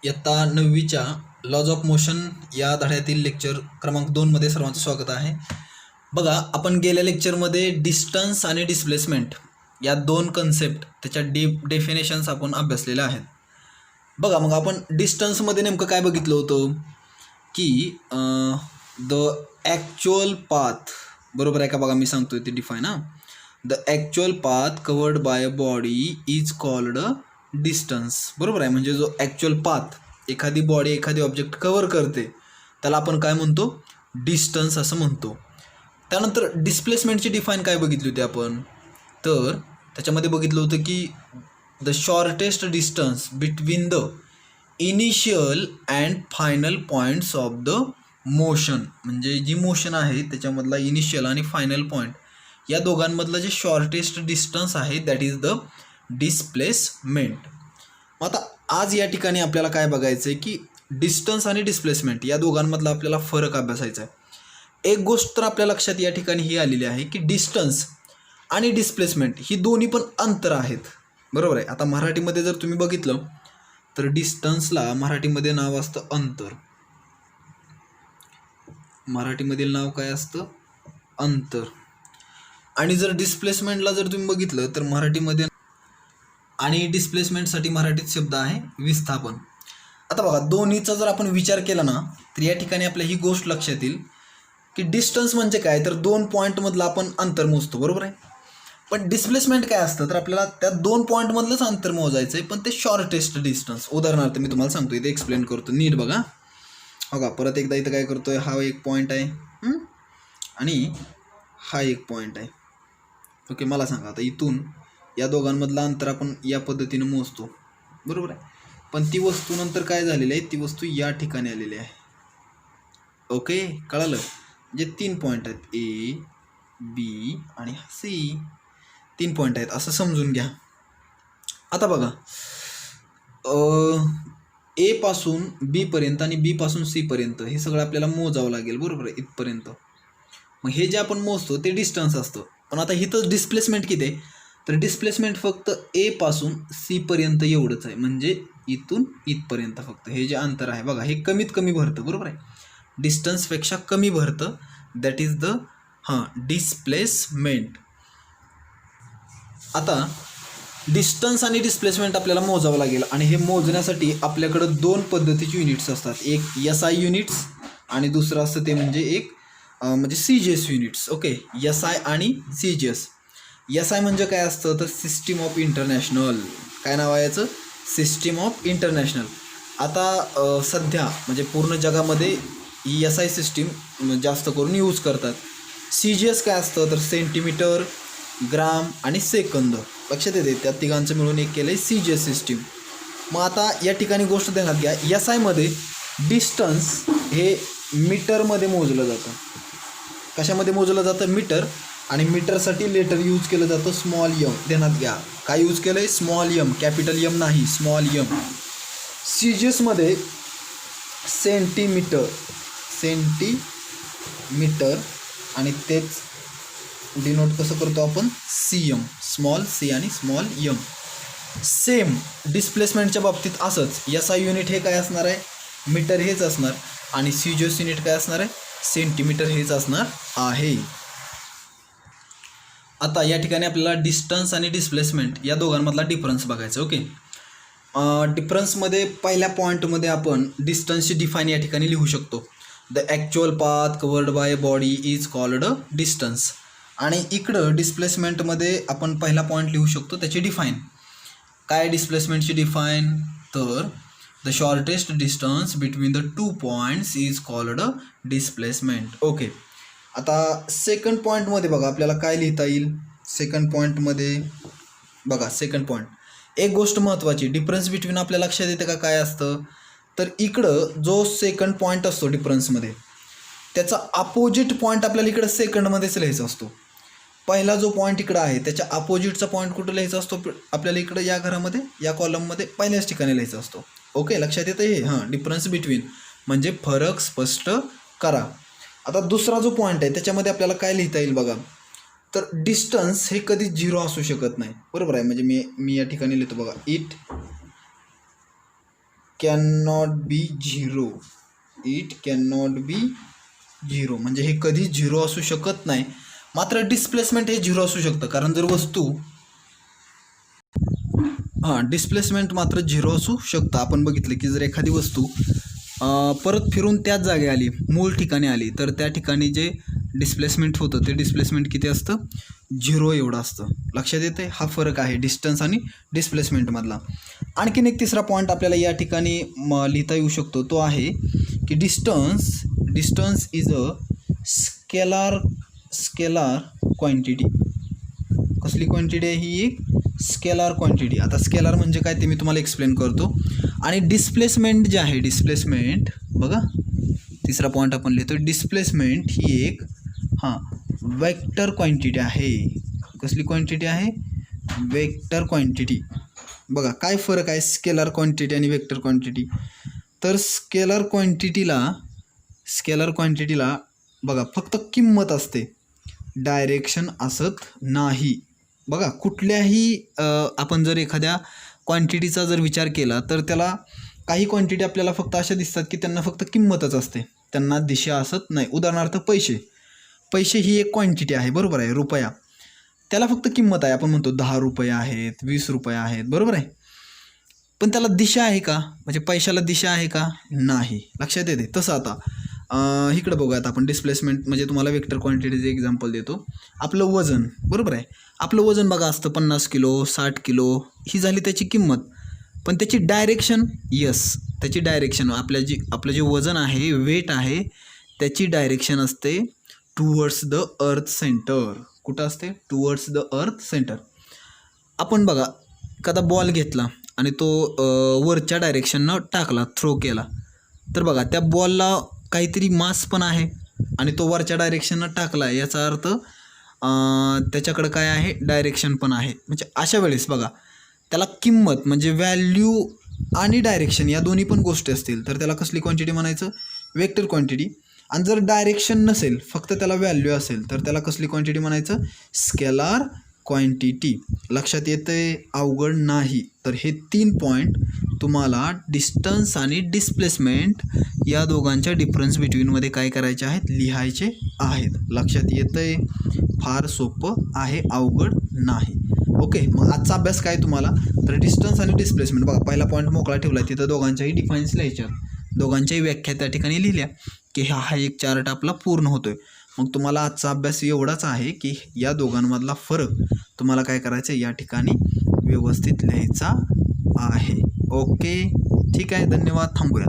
इयत्ता 9वीच्या lodge of motion या धड्यातील lecture क्रमांक 2मध्ये सर्वांचं स्वागत आहे. बघा, आपण गेल्या लेक्चरमध्ये डिस्टन्स आणि डिस्प्लेसमेंट या दोन कन्सेप्ट त्याच्या डेफिनेशन्स आपण अभ्यासलेल्या आहेत. बघा, मग आपण डिस्टन्समध्ये नेमकं काय बघितलं होतं की द ॲक्च्युअल पाथ, बरोबर आहे का? बघा मी सांगतोय ते define. The actual path covered by a body is called distance. बरोबर आहे, म्हणजे जो ॲक्च्युअल पाथ एखादी बॉडी एखादी ऑब्जेक्ट कवर करते त्याला आपण काय म्हणतो? डिस्टन्स असं म्हणतो. त्यानंतर डिस्प्लेसमेंटची डिफाईन काय बघितली होती आपण? तर त्याच्यामध्ये बघितलं होतं की the shortest distance between the initial and final points of the motion, म्हणजे जी मोशन आहे त्याच्यामधला इनिशियल आणि फायनल पॉईंट या दोघांमधलं जे शॉर्टेस्ट डिस्टन्स आहे दॅट इज द डिस्प्लेसमेंट. मग आता आज या ठिकाणी आपल्याला काय बघायचं आहे की डिस्टन्स आणि डिस्प्लेसमेंट या दोघांमधला आपल्याला फरक अभ्यासायचा आहे. एक गोष्ट तर आपल्या लक्षात या ठिकाणी ही आलेली आहे की डिस्टन्स आणि डिस्प्लेसमेंट ही दोन्ही पण अंतर आहेत. बरोबर आहे. आता मराठीमध्ये जर तुम्ही बघितलं तर डिस्टन्सला मराठीमध्ये नाव असतं अंतर. मराठीमधील नाव काय असतं? अंतर. आणि जर डिस्प्लेसमेंटला जर तुम्ही बघितलं तर मराठीमध्ये आणि डिस्प्लेसमेंटसाठी मराठीत शब्द आहे विस्थापन. आता बघा, दोन्हीचा जर आपण विचार केला ना तर या ठिकाणी आपल्या ही गोष्ट लक्षात येईल की डिस्टन्स म्हणजे काय, तर 2 पॉईंटमधलं आपण अंतर मोजतो. बरोबर आहे. पण डिस्प्लेसमेंट काय असतं, तर आपल्याला त्या 2 पॉईंटमधलंच अंतर मोजायचं आहे, पण ते शॉर्टेस्ट डिस्टन्स. उदाहरणार्थ मी तुम्हाला सांगतो, इथे एक्सप्लेन करतो, नीट बघा. बघा, परत एकदा इथं काय करतोय, हा एक पॉईंट आहे आणि हा एक पॉईंट आहे. ओके, मला सांगा आता इथून या दोघांमधलं अंतर आपण या पद्धतीनं मोजतो. बरोबर आहे. पण ती वस्तू नंतर काय झालेली आहे, ती वस्तू या ठिकाणी आलेली आहे. ओके, कळालं? म्हणजे 3 पॉईंट आहेत, ए बी आणि सी. 3 पॉईंट आहेत असं समजून घ्या. आता बघा, ए पासून बी पर्यंत आणि बी पासून सी पर्यंत हे सगळं आपल्याला मोजावं लागेल. बरोबर आहे, इथपर्यंत. मग हे जे आपण मोजतो ते डिस्टन्स असतं. पण आता इथं डिस्प्लेसमेंट किती आहे, तर डिस्प्लेसमेंट फक्त ए पासून सी पर्यंत एवढंच आहे, म्हणजे इथून इथपर्यंत फक्त हे जे अंतर आहे बघा, हे कमीत कमी भरतं. बरोबर आहे, डिस्टन्सपेक्षा कमी भरतं. That is the displacement. आता डिस्टन्स आणि डिस्प्लेसमेंट आपल्याला मोजावं लागेल आणि हे मोजण्यासाठी आपल्याकडं 2 पद्धतीची युनिट्स असतात. एक SI युनिट्स आणि दुसरं असतं ते म्हणजे एक म्हणजे CGS युनिट्स. ओके, SI आणि CGS. SI म्हणजे काय असतं, तर सिस्टीम ऑफ इंटरनॅशनल. काय नाव आहे याचं? System of international. आता सध्या म्हणजे पूर्ण जगामध्ये ही SI सिस्टीम जास्त करून यूज करतात. CGS काय असतं, तर सेंटीमीटर, ग्राम आणि सेकंद. लक्षात येते, त्या तिघांचं मिळून एक केलं आहे CGS सिस्टीम. मग आता या ठिकाणी गोष्ट ध्यानात घ्या, SI मध्ये डिस्टन्स हे मीटरमध्ये मोजलं जातं. कशामध्ये मोजलं जातं? मीटर. आणि मीटरसाठी लेटर यूज केलं जातं स्मॉल यम. ध्यानात घ्या, काय यूज केलं आहे? स्मॉल यम, कॅपिटल यम नाही, स्मॉल यम. CGSमध्ये सेंटीमीटर आणि तेच डिनोट कसं करतो आपण? CM, स्मॉल सी आणि स्मॉल यम. सेम डिस्प्लेसमेंटच्या बाबतीत असंच. SI युनिट हे काय असणार आहे? मीटर हेच असणार. आणि CGS युनिट काय असणार आहे? सेंटीमीटर हेच असणार आहे. आता या ठिकाणी आपल्याला डिस्टन्स आणि डिस्प्लेसमेंट या दोघांमधला डिफरन्स बघायचा. ओके, डिफरन्समध्ये पहिल्या पॉईंटमध्ये आपण डिस्टन्सची डिफाईन या ठिकाणी लिहू शकतो. The actual path covered by body is called distance. आणि इकडं डिस्प्लेसमेंटमध्ये आपण पहिला पॉईंट लिहू शकतो त्याची डिफाईन. काय डिस्प्लेसमेंटची डिफाईन? तर the shortest distance between the 2 points is called displacement. Okay, आता सेकंड पॉईंटमध्ये बघा आपल्याला काय लिहिता येईल. सेकंड पॉईंटमध्ये बघा, सेकंड पॉईंट एक गोष्ट महत्त्वाची, डिफरन्स बिटवीन आपल्या लक्षात येते का काय असतं, तर इकडं जो सेकंड पॉईंट असतो डिफरन्समध्ये त्याचा अपोजिट पॉईंट आपल्याला इकडं सेकंडमध्येच लिहायचा असतो. पहिला जो पॉईंट इकडं आहे त्याच्या अपोजिटचा पॉईंट कुठं लिहायचा असतो? आपल्याला इकडं या घरामध्ये या कॉलममध्ये पहिल्याच ठिकाणी लिहायचा असतो. ओके, लक्षात येतं हे? डिफरन्स बिटवीन म्हणजे फरक स्पष्ट करा. आता दुसरा जो पॉईंट आहे त्याच्यामध्ये आपल्याला काय लिहिता येईल बघा, तर डिस्टन्स हे कधी 0 असू शकत नाही. बरोबर आहे, म्हणजे मी या ठिकाणी लिहितो बघा, it can not be zero. It can not be zero म्हणजे हे कधी झिरो असू शकत नाही. मात्र डिस्प्लेसमेंट हे झिरो असू शकतं, कारण जर वस्तू डिस्प्लेसमेंट मात्र झिरो असू शकतं. आपण बघितलं की जर एखादी वस्तू परत फिरून त्याच जागी आली, मूळ ठिकाणी आली, तर त्या ठिकाणी जे डिस्प्लेसमेंट होतं ते डिस्प्लेसमेंट किती असतं? झिरो एवढं असतं. लक्षात येते? हा फरक आहे डिस्टन्स आणि डिस्प्लेसमेंटमधला. आणखीन एक तिसरा पॉईंट आपल्याला या ठिकाणी लिहिता येऊ शकतो, तो आहे की distance is a scalar quantity. कसली क्वांटिटी आहे ही? एक स्केलार क्वांटिटी. आता स्केलार म्हणजे काय ते मी तुम्हाला एक्सप्लेन करतो. आणि डिस्प्लेसमेंट जे आहे, डिस्प्लेसमेंट बघा, तिसरा पॉईंट आपण लिहितो, डिस्प्लेसमेंट ही एक वेक्टर क्वांटिटी आहे. कसली क्वांटिटी आहे? Vector quantity. बघा काय फरक आहे स्केलार क्वांटिटी आणि वेक्टर क्वांटिटी. तर स्केलार क्वांटिटीला बघा फक्त किंमत असते, डायरेक्शन असत नाही. बघा कुठल्याही आपण जर एखाद्या क्वांटिटीचा जर विचार केला तर त्याला काही क्वांटिटी आपल्याला फक्त अशा दिसतात की त्यांना फक्त किंमतच असते, त्यांना दिशा असत नाही. उदाहरणार्थ पैसे ही एक क्वांटिटी आहे, बरोबर आहे. रुपया, त्याला फक्त किंमत आहे. आपण म्हणतो 10 रुपये आहेत, 20 रुपये आहेत, बरोबर आहे. पण त्याला दिशा आहे का? म्हणजे पैशाला दिशा आहे का? नाही. लक्षात येते? तसं आता इकडं बघूयात आपण डिस्प्लेसमेंट म्हणजे तुम्हाला वेक्टर क्वांटिटीचं एक्झाम्पल देतो. आपलं वजन, बरोबर आहे. आपलं वजन बघा असतं 50 किलो, 60 किलो, ही झाली त्याची किंमत. पण त्याची डायरेक्शन, त्याची डायरेक्शन आपलं जे वजन आहे, वेट आहे, त्याची डायरेक्शन असते टुवर्ड्स द अर्थ सेंटर. कुठं असते? Towards the earth centre. आपण बघा एखादा बॉल घेतला आणि तो वरच्या डायरेक्शननं टाकला, थ्रो केला, तर बघा त्या बॉलला काहीतरी मास पण आहे आणि तो वरच्या डायरेक्शननं टाकला, याचा अर्थ त्याच्याकडं काय आहे? डायरेक्शन पण आहे. म्हणजे अशा वेळेस बघा त्याला किंमत म्हणजे व्हॅल्यू आणि डायरेक्शन या दोन्ही पण गोष्टी असतील तर त्याला कसली क्वांटिटी म्हणायचं? Vector quantity. आणि जर डायरेक्शन नसेल, फक्त त्याला व्हॅल्यू असेल, तर त्याला कसली क्वांटिटी म्हणायचं? Scalar quantity. लक्षात येतंय? अवघड नाही. तर हे 3 पॉईंट तुम्हाला डिस्टन्स आणि डिस्प्लेसमेंट या दोघांच्या डिफरन्स बिटवीनमध्ये काय करायचे आहेत? लिहायचे आहेत. लक्षात येतंय? फार सोपं आहे, अवघड नाही. ओके, मग आजचा अभ्यास काय तुम्हाला? तर डिस्टन्स आणि डिस्प्लेसमेंट बघा, पहिला पॉईंट मोकळा ठेवला, तिथं दोघांच्याही डिफाईन्स लिहायच्या, दोघांच्याही व्याख्या त्या ठिकाणी लिहिल्या की हा एक चार्ट आपला पूर्ण होतोय. मग तुम्हाला आजचा अभ्यास एवढाच आहे की या दोघांमधला फरक तुम्हाला काय करायचं? या ठिकाणी व्यवस्थित लिहायचा आहे. ओके, ठीक आहे, धन्यवाद. थांबूया.